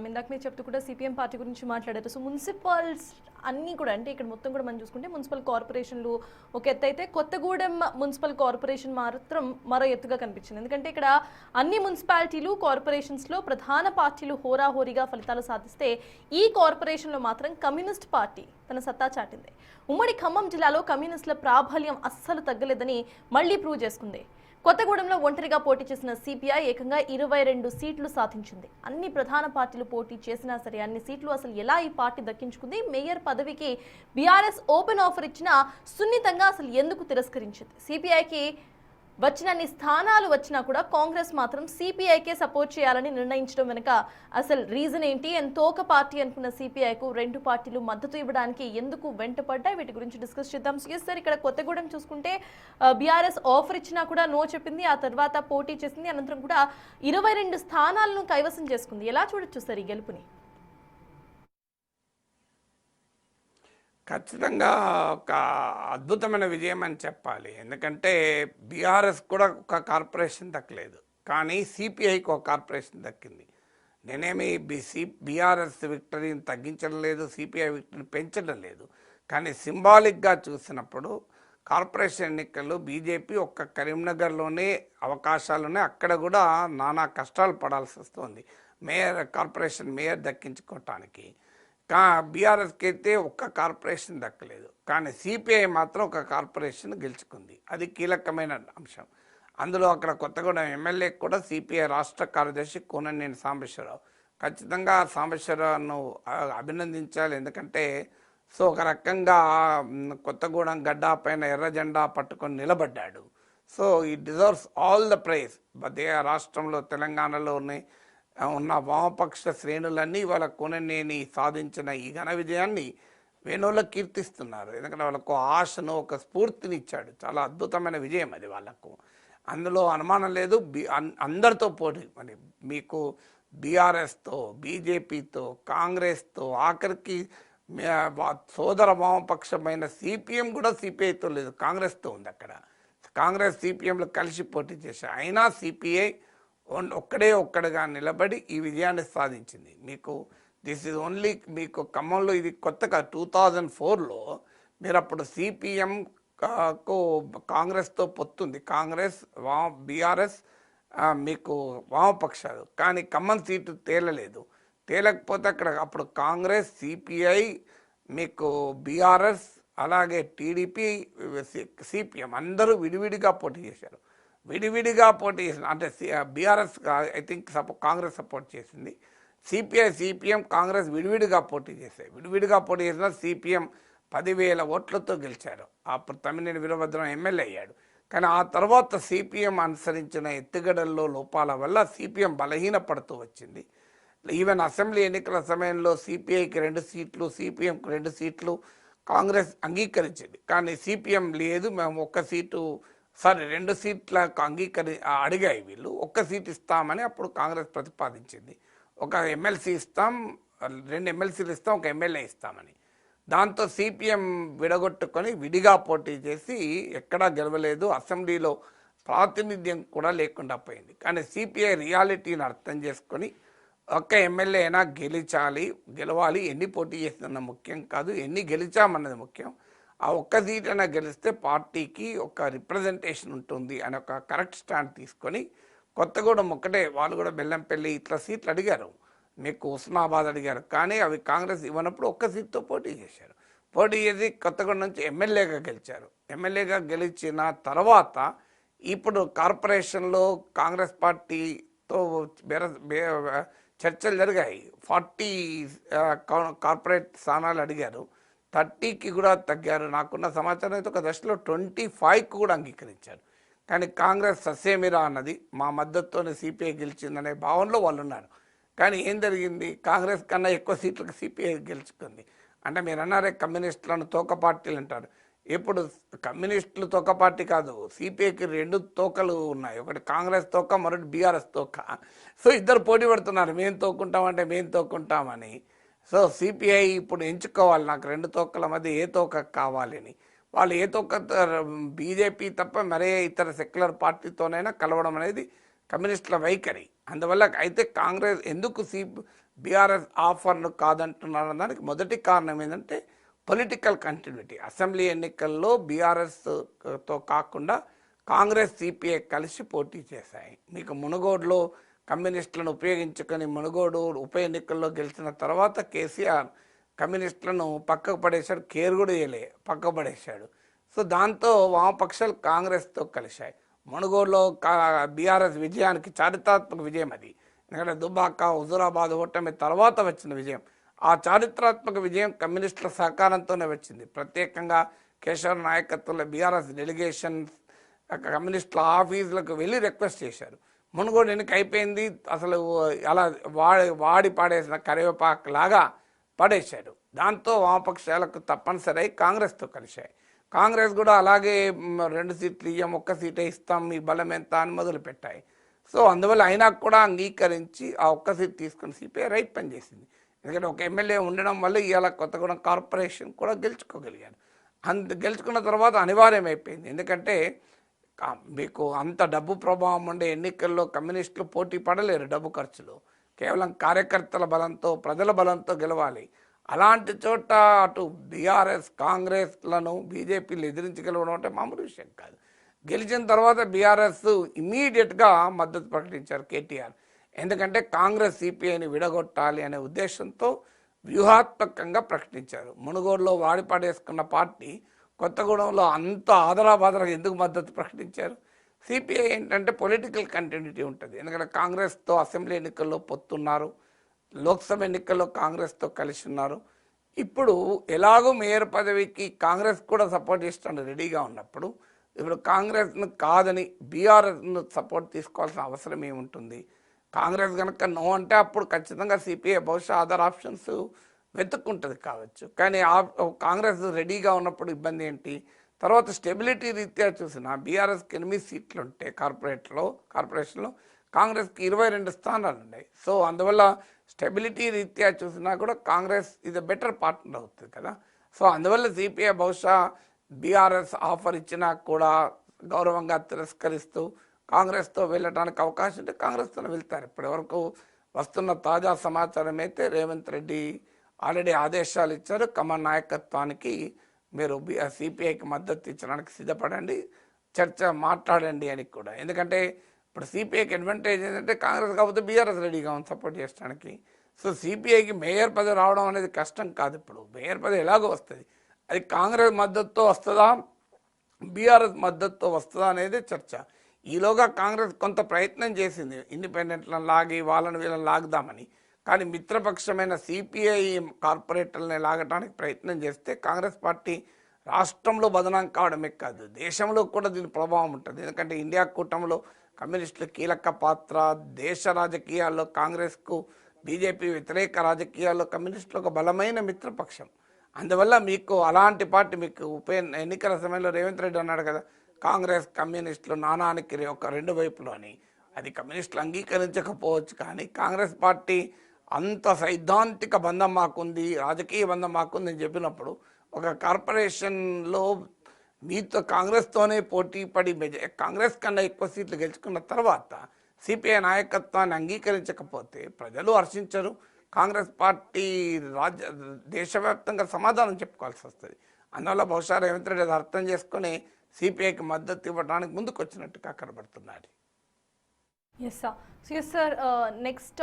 ఇందాక మీరు చెప్తూ కూడా సిపిఎం పార్టీ గురించి మాట్లాడారు. సో మున్సిపల్స్ అన్నీ కూడా అంటే ఇక్కడ మొత్తం కూడా మనం చూసుకుంటే మున్సిపల్ కార్పొరేషన్లు ఒక ఎత్తు అయితే కొత్తగూడెం మున్సిపల్ కార్పొరేషన్ మాత్రం మరో ఎత్తుగా కనిపించింది. ఎందుకంటే ఇక్కడ అన్ని మున్సిపాలిటీలు కార్పొరేషన్స్లో ప్రధాన పార్టీలు హోరాహోరీగా ఫలితాలు సాధిస్తే ఈ కార్పొరేషన్లో మాత్రం కమ్యూనిస్ట్ పార్టీ తన సత్తా చాటింది. ఉమ్మడి ఖమ్మం జిల్లాలో కమ్యూనిస్టుల ప్రాబల్యం అస్సలు తగ్గలేదని మళ్లీ ప్రూవ్ చేసుకుంది. కొత్తగూడెంలో ఒంటరిగా పోటీ చేసిన సిపిఐ ఏకంగా 22 సీట్లు సాధించింది. అన్ని ప్రధాన పార్టీలు పోటీ చేసినా సరే అన్ని సీట్లు అసలు ఎలా ఈ పార్టీ దక్కించుకుంది? మేయర్ పదవికి బీఆర్ఎస్ ఓపెన్ ఆఫర్ ఇచ్చినా సున్నితంగా అసలు ఎందుకు తిరస్కరించింది? సిపిఐకి వచ్చినన్ని స్థానాలు వచ్చినా కూడా కాంగ్రెస్ మాత్రం సిపిఐకే సపోర్ట్ చేయాలని నిర్ణయించడం వెనుక అసలు రీజన్ ఏంటి? తోక పార్టీ అనుకున్న సిపిఐకు రెండు పార్టీలు మద్దతు ఇవ్వడానికి ఎందుకు వెంటపడ్డాయి? వీటి గురించి డిస్కస్ చేద్దాం. సార్, ఇక్కడ కొత్తగూడెం చూసుకుంటే బీఆర్ఎస్ ఆఫర్ ఇచ్చినా కూడా నో చెప్పింది, ఆ తర్వాత పోటీ చేసింది, అనంతరం కూడా 22 స్థానాలను కైవసం చేసుకుంది. ఎలా చూడొచ్చు సార్ ఈ గెలుపుని? ఖచ్చితంగా ఒక అద్భుతమైన విజయం అని చెప్పాలి. ఎందుకంటే బీఆర్ఎస్ కూడా ఒక కార్పొరేషన్ దక్కలేదు, కానీ సిపిఐకి ఒక కార్పొరేషన్ దక్కింది. నేనేమి బీఆర్ఎస్ విక్టరీని తగ్గించడం లేదు, సిపిఐ విక్టరీని పెంచడం లేదు. కానీ సింబాలిక్గా చూసినప్పుడు కార్పొరేషన్ ఎన్నికల్లో బీజేపీ ఒక్క కరీంనగర్లోనే అవకాశాలున్నాయి, అక్కడ కూడా నానా కష్టాలు పడాల్సి వస్తుంది కార్పొరేషన్ మేయర్ దక్కించుకోవటానికి. బీఆర్ఎస్కి అయితే ఒక్క కార్పొరేషన్ దక్కలేదు, కానీ సిపిఐ మాత్రం ఒక కార్పొరేషన్ గెలుచుకుంది. అది కీలకమైన అంశం. అందులో అక్కడ కొత్తగూడెం ఎమ్మెల్యే కూడా సిపిఐ రాష్ట్ర కార్యదర్శి కూననేని సాంబశివరావు. ఖచ్చితంగా సాంబశివరావును అభినందించాలి. ఎందుకంటే ఒక రకంగా కొత్తగూడెం గడ్డ పైన ఎర్ర జెండా పట్టుకొని నిలబడ్డాడు. ఈ డిజర్వ్స్ ఆల్ ద ప్రైజ్. రాష్ట్రంలో తెలంగాణలోనే ఉన్న వామపక్ష శ్రేణులన్నీ వాళ్ళ కూననేని సాధించిన ఈ ఘన విజయాన్ని వేణువులో కీర్తిస్తున్నారు. ఎందుకంటే వాళ్ళకు ఆశను, ఒక స్ఫూర్తిని ఇచ్చాడు. చాలా అద్భుతమైన విజయం అది వాళ్ళకు, అందులో అనుమానం లేదు. అందరితో పోటీ, మరి మీకు బీఆర్ఎస్తో, బీజేపీతో, కాంగ్రెస్తో, ఆఖరికి సోదర వామపక్షమైన సిపిఎం కూడా సిపిఐతో లేదు, కాంగ్రెస్తో ఉంది. అక్కడ కాంగ్రెస్ సిపిఎంలు కలిసి పోటీ చేశారు. అయినా సిపిఐ ఒక్కడుగా నిలబడి ఈ విజయాన్ని సాధించింది. మీకు దిస్ ఈజ్ ఓన్లీ, మీకు ఖమ్మంలో ఇది కొత్తగా 2004లో మీరు అప్పుడు సిపిఎంకు కాంగ్రెస్తో పొత్తుంది, కాంగ్రెస్ బీఆర్ఎస్ మీకు వామపక్షాలు. కానీ ఖమ్మం సీటు తేలలేదు. తేలకపోతే అప్పుడు కాంగ్రెస్, సిపిఐ, మీకు బీఆర్ఎస్, అలాగే టీడీపీ, సిపిఎం అందరూ విడివిడిగా పోటీ చేశారు. విడివిడిగా పోటీ చేసిన, అంటే BRS I think Congress support చేసింది, సిపిఐ, సిపిఎం, కాంగ్రెస్ విడివిడిగా పోటీ చేశాయి. విడివిడిగా పోటీ చేసిన సిపిఎం 10,000 ఓట్లతో గెలిచారు. అప్పుడు తమ్మినేని వీరభద్రం ఎమ్మెల్యే అయ్యాడు. కానీ ఆ తర్వాత సిపిఎం అనుసరించిన ఎత్తుగడల్లో లోపాల వల్ల సిపిఎం బలహీనపడుతూ వచ్చింది. ఈవెన్ అసెంబ్లీ ఎన్నికల సమయంలో సిపిఐకి 2 సీట్లు, సిపిఎంకి 2 సీట్లు కాంగ్రెస్ అంగీకరించింది. కానీ సిపిఎం లేదు, మేము 1 సీటు 2 సీట్లకు అడిగాయి వీళ్ళు, 1 సీట్ ఇస్తామని అప్పుడు కాంగ్రెస్ ప్రతిపాదించింది. 1 ఎమ్మెల్సీ ఇస్తాం, 2 ఎమ్మెల్సీలు ఇస్తాం, 1 ఎమ్మెల్యే ఇస్తామని. దాంతో సిపిఎం విడగొట్టుకొని విడిగా పోటీ చేసి ఎక్కడా గెలవలేదు, అసెంబ్లీలో ప్రాతినిధ్యం కూడా లేకుండా పోయింది. కానీ సిపిఐ రియాలిటీని అర్థం చేసుకొని 1 ఎమ్మెల్యే అయినా గెలవాలి, ఎన్ని పోటీ చేస్తున్న ముఖ్యం కాదు, ఎన్ని గెలిచామన్నది ముఖ్యం. ఆ 1 సీట్ అయినా గెలిస్తే పార్టీకి ఒక రిప్రజెంటేషన్ ఉంటుంది అని ఒక కరెక్ట్ స్టాండ్ తీసుకొని కొత్తగూడెం ఒక్కటే, వాళ్ళు కూడా బెల్లంపల్లి ఇట్లా సీట్లు అడిగారు, మీకు ఉస్మానాబాద్ అడిగారు, కానీ అవి కాంగ్రెస్ ఇవ్వనప్పుడు 1 సీట్తో పోటీ చేశారు. పోటీ చేసి కొత్తగూడెం నుంచి ఎమ్మెల్యేగా గెలిచారు. ఎమ్మెల్యేగా గెలిచిన తర్వాత ఇప్పుడు కార్పొరేషన్లో కాంగ్రెస్ పార్టీతో చర్చలు జరిగాయి. 40 కార్పొరేట్ స్థానాలు అడిగారు, 30కి కూడా తగ్గారు. నాకున్న సమాచారం అయితే ఒక దశలో 25కి కూడా అంగీకరించారు. కానీ కాంగ్రెస్ ససేమిరా అన్నది, మా మద్దతుతోనే సిపిఐ గెలిచిందనే భావనలో వాళ్ళు ఉన్నారు. కానీ ఏం జరిగింది, కాంగ్రెస్ కన్నా ఎక్కువ సీట్లకు సిపిఐ గెలుచుకుంది. అంటే మీరు అన్నారే కమ్యూనిస్టులను తోక పార్టీలు అంటారు. ఇప్పుడు కమ్యూనిస్టులు తోక పార్టీ కాదు, సిపిఐకి 2 తోకలు ఉన్నాయి, ఒకటి కాంగ్రెస్ తోక, మరొకటి బీఆర్ఎస్ తోక. ఇద్దరు పోటీ పడుతున్నారు, మేము తోకుంటామంటే మేము తోకుంటామని. సిపిఐ ఇప్పుడు ఎంచుకోవాలి, నాకు 2 తోకల మధ్య ఏ తోక కావాలని. వాళ్ళు ఏ తోక, బీజేపీ తప్ప మరే ఇతర సెక్యులర్ పార్టీతోనైనా కలవడం అనేది కమ్యూనిస్టుల వైఖరి. అందువల్ల అయితే కాంగ్రెస్ ఎందుకు బీఆర్ఎస్ ఆఫర్ను కాదంటున్నారు దానికి మొదటి కారణం ఏంటంటే పొలిటికల్ కంటిన్యూటీ. అసెంబ్లీ ఎన్నికల్లో బీఆర్ఎస్తో కాకుండా కాంగ్రెస్ సిపిఐ కలిసి పోటీ చేశాయి. మీకు మునుగోడులో కమ్యూనిస్టులను ఉపయోగించుకొని మునుగోడు ఉప ఎన్నికల్లో గెలిచిన తర్వాత కేసీఆర్ కమ్యూనిస్టులను పక్కకు పడేశాడు, కేర్ కూడా వేయలే, పక్కకు పడేశాడు. సో దాంతో వామపక్షాలు కాంగ్రెస్తో కలిశాయి. మునుగోడులో బీఆర్ఎస్ విజయానికి చారిత్రాత్మక విజయం అది. ఎందుకంటే దుబ్బాక, హుజూరాబాద్ ఓటమి తర్వాత వచ్చిన విజయం. ఆ చారిత్రాత్మక విజయం కమ్యూనిస్టుల సహకారంతోనే వచ్చింది. ప్రత్యేకంగా కేశవ నాయకత్వంలో బీఆర్ఎస్ డెలిగేషన్ కమ్యూనిస్టుల ఆఫీసులకు వెళ్ళి రిక్వెస్ట్ చేశారు. మునుగోడు ఎన్నిక అయిపోయింది, అసలు అలా వాడి పాడేసిన కరివేపాకు లాగా పడేశాడు. దాంతో వామపక్షాలకు తప్పనిసరి కాంగ్రెస్తో కలిశాయి. కాంగ్రెస్ కూడా అలాగే 2 సీట్లు ఇయ్యం, 1 సీటే ఇస్తాం, మీ బలం ఎంత అని మొదలుపెట్టాయి. సో అందువల్ల అయినా కూడా అంగీకరించి ఆ 1 సీట్ తీసుకుని సిపిఐ రైట్ పని చేసింది. ఎందుకంటే ఒక ఎమ్మెల్యే ఉండడం వల్ల ఇవాళ కొత్తగూడెం కార్పొరేషన్ కూడా గెలుచుకోగలిగారు. గెలుచుకున్న తర్వాత అనివార్యం అయిపోయింది. ఎందుకంటే మీకు అంత డబ్బు ప్రభావం ఉండే ఎన్నికల్లో కమ్యూనిస్టులు పోటీ పడలేరు. డబ్బు ఖర్చులు కేవలం కార్యకర్తల బలంతో, ప్రజల బలంతో గెలవాలి. అలాంటి చోట అటు బీఆర్ఎస్ కాంగ్రెస్లను బీజేపీలు ఎదిరించగలవడం అంటే మామూలు విషయం కాదు. గెలిచిన తర్వాత బీఆర్ఎస్ ఇమీడియట్గా మద్దతు ప్రకటించారు కేటీఆర్. ఎందుకంటే కాంగ్రెస్ సిపిఐని విడగొట్టాలి అనే ఉద్దేశంతో వ్యూహాత్మకంగా ప్రకటించారు. మునుగోడులో వాడిపాడేసుకున్న పార్టీ కొత్తగూడెంలో అంత ఆదరాబాదరాగా ఎందుకు మద్దతు ప్రకటించారు? సిపిఐ ఏంటంటే పొలిటికల్ కంటిన్యూటీ ఉంటుంది. ఎందుకంటే కాంగ్రెస్తో అసెంబ్లీ ఎన్నికల్లో పొత్తున్నారు, లోక్సభ ఎన్నికల్లో కాంగ్రెస్తో కలిసి ఉన్నారు. ఇప్పుడు ఎలాగో మేయర్ పదవికి కాంగ్రెస్ కూడా సపోర్ట్ చేస్తాను రెడీగా ఉన్నప్పుడు ఇప్పుడు కాంగ్రెస్ను కాదని బీఆర్ఎస్ను సపోర్ట్ తీసుకోవాల్సిన అవసరం ఏముంటుంది? కాంగ్రెస్ కనుక నో అంటే అప్పుడు ఖచ్చితంగా సిపిఐ బహుశా అదర్ ఆప్షన్స్ వెతుక్కుంటుంది కావచ్చు. కానీ కాంగ్రెస్ రెడీగా ఉన్నప్పుడు ఇబ్బంది ఏంటి? తర్వాత స్టెబిలిటీ రీత్యా చూసిన బీఆర్ఎస్కి 8 సీట్లు ఉంటే కార్పొరేషన్లో కాంగ్రెస్కి 22 స్థానాలు ఉన్నాయి. సో అందువల్ల స్టెబిలిటీ రీత్యా చూసినా కూడా కాంగ్రెస్ ఇది బెటర్ పార్ట్నర్ అవుతుంది కదా. సో అందువల్ల సిపిఐ బహుశా బీఆర్ఎస్ ఆఫర్ ఇచ్చినా కూడా గౌరవంగా తిరస్కరిస్తూ కాంగ్రెస్తో వెళ్ళడానికి అవకాశం ఉంటే కాంగ్రెస్తో వెళ్తారు. ఇప్పటి వరకు వస్తున్న తాజా సమాచారం అయితే రేవంత్ రెడ్డి ఆల్రెడీ ఆదేశాలు ఇచ్చారు, కమల్ నాయకత్వానికి మీరు సిపిఐకి మద్దతు ఇచ్చడానికి సిద్ధపడండి, చర్చ మాట్లాడండి అని కూడా. ఎందుకంటే ఇప్పుడు సిపిఐకి అడ్వాంటేజ్ ఏంటంటే కాంగ్రెస్ కాకపోతే బీఆర్ఎస్ రెడీగా ఉంది సపోర్ట్ చేయడానికి. సో సిపిఐకి మేయర్ పదవి రావడం అనేది కష్టం కాదు. ఇప్పుడు మేయర్ పదవి ఎలాగో వస్తుంది, అది కాంగ్రెస్ మద్దతుతో వస్తుందా బీఆర్ఎస్ మద్దతుతో వస్తుందా అనేది చర్చ. ఈలోగా కాంగ్రెస్ కొంత ప్రయత్నం చేసింది ఇండిపెండెంట్లను లాగి వాళ్ళని వీళ్ళని లాగుదామని. కానీ మిత్రపక్షమైన సిపిఐ కార్పొరేటర్లని లాగడానికి ప్రయత్నం చేస్తే కాంగ్రెస్ పార్టీ రాష్ట్రంలో బదనాం కావడమే కాదు, దేశంలో కూడా దీని ప్రభావం ఉంటుంది. ఎందుకంటే ఇండియా కూటమిలో కమ్యూనిస్టులు కీలక పాత్ర, దేశ రాజకీయాల్లో కాంగ్రెస్కు బీజేపీ వ్యతిరేక రాజకీయాల్లో కమ్యూనిస్టులు ఒక బలమైన మిత్రపక్షం. అందువల్ల మీకు అలాంటి పార్టీ మీకు ఎన్నికల సమయంలో రేవంత్ రెడ్డి అన్నాడు కదా, కాంగ్రెస్ కమ్యూనిస్టులు నానానికి ఒక 2 వైపులు అని. అది కమ్యూనిస్టులు అంగీకరించకపోవచ్చు, కానీ కాంగ్రెస్ పార్టీ అంత సైద్ధాంతిక బంధం మాకుంది, రాజకీయ బంధం మాకుంది అని చెప్పినప్పుడు ఒక కార్పొరేషన్లో మీతో కాంగ్రెస్తోనే పోటీ పడి కాంగ్రెస్ కన్నా ఎక్కువ సీట్లు గెలుచుకున్న తర్వాత సిపిఐ నాయకత్వాన్ని అంగీకరించకపోతే ప్రజలు హర్షించరు. కాంగ్రెస్ పార్టీ దేశవ్యాప్తంగా సమాధానం చెప్పుకోవాల్సి వస్తుంది. అందువల్ల బహుశా రేవంత్ రెడ్డి అది అర్థం చేసుకుని సిపిఐకి మద్దతు ఇవ్వడానికి ముందుకు వచ్చినట్టుగా కనబడుతున్నాడు. Yes sir. నెక్స్ట్